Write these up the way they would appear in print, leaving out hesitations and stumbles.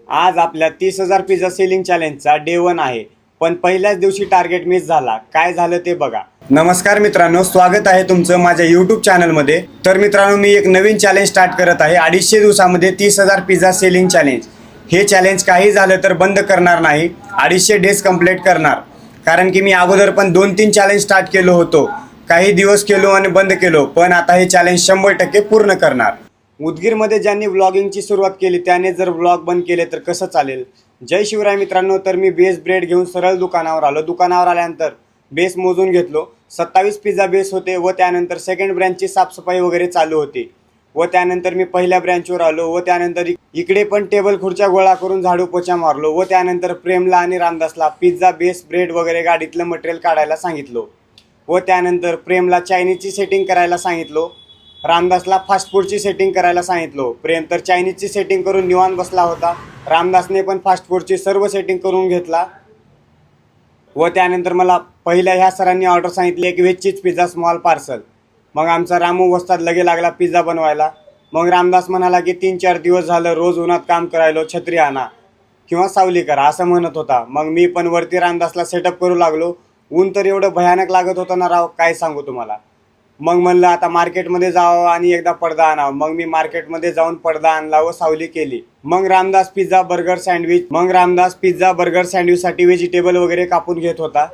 आज आपल्या 30,000 pizza selling चॅलेंजचा day 1 आहे, पण पहिल्याच दिवशी टार्गेट मिस झाला. काय झालं ते बघा. नमस्कार मित्रांनो, स्वागत आहे तुमचं माझ्या यूट्यूब चॅनलमध्ये. तर मित्रांनो, मी एक नवीन चॅलेंज स्टार्ट करत आहे. 250 दिवसामध्ये 30,000 पिझ्झा सेलिंग चॅलेंज. हे चॅलेंज काही झालं तर बंद करणार नाही, 250 डेज कंप्लीट करणार. कारण की मी अगोदर पण 2-3 चॅलेंज स्टार्ट केलो होतो, काही दिवस केलो आणि बंद केलो, पण आता हे चॅलेंज 100% पूर्ण करणार. उदगीरमध्ये ज्यांनी व्लॉगिंगची सुरुवात केली त्याने जर व्लॉग बंद केले तर कसं चालेल. जय शिवराय मित्रांनो. तर मी बेस ब्रेड घेऊन सरळ दुकानावर आलो. दुकानावर आल्यानंतर बेस मोजून घेतलो. 27 पिझ्झा बेस होते व त्यानंतर सेकंड ब्रँचची साफसफाई वगैरे चालू होती व त्यानंतर मी पहिल्या ब्रँचवर आलो व त्यानंतर इकडे पण टेबल खुर्च्या गोळा करून झाडू पोछा मारलो व त्यानंतर प्रेमला आणि रामदासला पिझ्झा बेस ब्रेड वगैरे गाडीतलं मटेरियल काढायला सांगितलो व त्यानंतर प्रेमला चायनीजची सेटिंग करायला सांगितलो. रामदासला फास्ट फूडची सेटिंग करायला सांगितलो. प्रेम तर चायनीजची सेटिंग करून निवांत बसला होता. रामदासने पण फास्ट फूडची सर्व सेटिंग करून घेतला व त्यानंतर मला पहिल्या ह्या सरांनी ऑर्डर सांगितली एक veg cheese pizza small parcel. मग आमचा रामू वस्ताद लगे लागला पिझ्झा बनवायला. मग रामदास म्हणाला की 3-4 दिवस झालं रोज उन्हात काम करायलो, छत्री आणा किंवा सावली करा असं म्हणत होता. मग मी पण वरती रामदासला सेटअप करू लागलो. ऊन तर एवढं भयानक लागत होतं ना राव, काय सांगू तुम्हाला. मग म्हणलं आता मार्केटमध्ये जावं आणि एकदा पडदा आणावं. मग मी मार्केटमध्ये जाऊन पडदा आणला व सावली केली. मग रामदास पिझ्झा बर्गर सँडविचसाठी व्हेजिटेबल वगैरे कापून घेत होता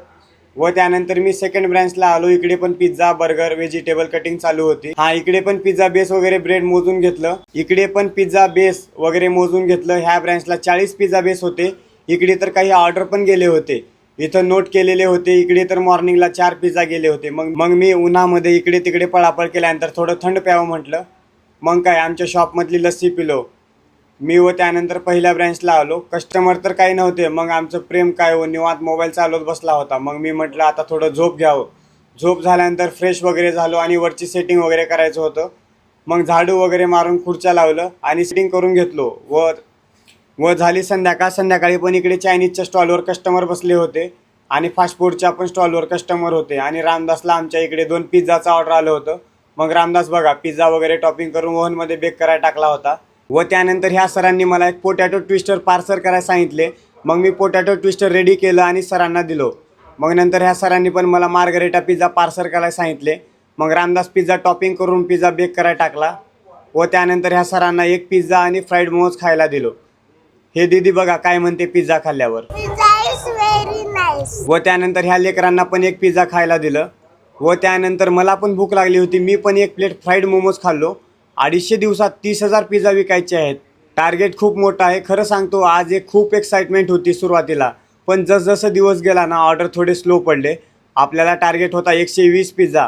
व त्यानंतर मी सेकंड ब्रँचला आलो. इकडे पण पिझ्झा बर्गर व्हेजिटेबल कटिंग चालू होती. इकडे पण पिझ्झा बेस वगैरे ब्रेड मोजून घेतलं. ह्या ब्रँचला 40 पिझ्झा बेस होते. इकडे तर काही ऑर्डर पण गेले होते, इथं नोट केलेले होते. इकडे तर मॉर्निंगला 4 पिझ्झा गेले होते. मग मी उन्हामध्ये इकडे तिकडे पळापळ केल्यानंतर थोडं थंड प्यावं म्हटलं. मग काय आमच्या शॉपमधली लस्सी पिलो मी व त्यानंतर पहिल्या ब्रँचला आलो. कस्टमर तर काही नव्हते. मग आमचं प्रेम काय हो निवांत मोबाईल चालवत बसला होता. मग मी म्हटलं आता थोडं झोप घ्यावं. झोप झाल्यानंतर फ्रेश वगैरे झालो आणि वरची सेटिंग वगैरे करायचं होतं. मग झाडू वगैरे मारून खुर्च्या लावलं आणि सेटिंग करून घेतलो व झाली संध्याकाळ. संध्याकाळी पण इकडे चायनीजच्या स्टॉलवर कस्टमर बसले होते आणि फास्ट फूडच्या पण स्टॉलवर कस्टमर होते. आणि रामदासला आमच्या इकडे 2 पिझ्झाचं ऑर्डर आलं होतं. मग रामदास बघा पिझ्झा वगैरे टॉपिंग करून ओव्हनमध्ये बेक करायला टाकला होता व त्यानंतर ह्या सरांनी मला एक पोटॅटो ट्विस्टर पार्सल करायला सांगितले. मग मी पोटॅटो ट्विस्टर रेडी केलं आणि सरांना दिलो. मग नंतर ह्या सरांनी पण मला मार्गरेटा पिझ्झा पार्सल करायला सांगितले. मग रामदास पिझ्झा टॉपिंग करून पिझ्झा बेक करायला टाकला व त्यानंतर ह्या सरांना एक पिझ्झा आणि फ्राईड मोमोज खायला दिलो. हे दीदी बघा काय म्हणते पिझ्झा खाल्ल्यावर. व त्यानंतर ह्या लेकरांना पण एक पिझ्झा खायला दिलं व त्यानंतर मला पण भूक लागली होती. मी पण एक प्लेट फ्राईड मोमोज खाल्लो. 250 दिवसात 30,000 पिझ्झा विकायचे आहेत. टार्गेट खूप मोठं आहे खरं सांगतो. आज एक खूप एक्साइटमेंट होती सुरुवातीला, पण जसं दिवस गेला ना ऑर्डर थोडे स्लो पडले. आपल्याला टार्गेट होता 120 पिझ्झा,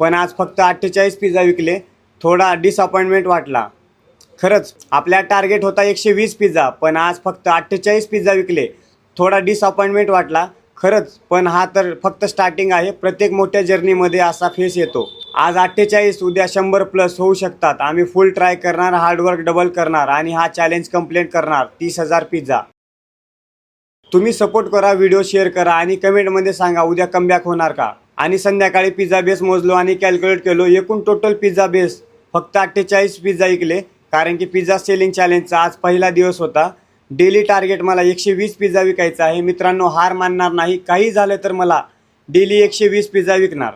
पण आज फक्त 48 पिझ्झा विकले. थोडा डिसअपॉइंटमेंट वाटला. खरंच आपल्या टार्गेट होता 120 पिझ्झा, पण आज फक्त 48 पिझ्झा विकले. थोडा डिसअपॉइंटमेंट वाटला खरंच, पण हा तर फक्त स्टार्टिंग आहे. प्रत्येक मोठ्या जर्नीमध्ये असा फेस येतो. आज 48, उद्या 100+ होऊ शकतात. आम्ही फुल ट्राय करणार, हार्डवर्क डबल करणार आणि हा चॅलेंज कंप्लीट करणार. 30,000 पिझ्झा. तुम्ही सपोर्ट करा, व्हिडिओ शेअर करा आणि कमेंटमध्ये सांगा उद्या कमबॅक होणार का. आणि संध्याकाळी पिझ्झा बेस मोजलो आणि कॅल्क्युलेट केलो. एकूण टोटल पिझ्झा बेस फक्त 48 पिझ्झा विकले. कारण की पिझ्झा सेलिंग चॅलेंजचा आज पहिला दिवस होता. डेली टार्गेट मला 120 पिझ्झा विकायचा आहे. मित्रांनो हार मानणार नाही, काही झालं तर मला डेली 120 पिझ्झा विकणार.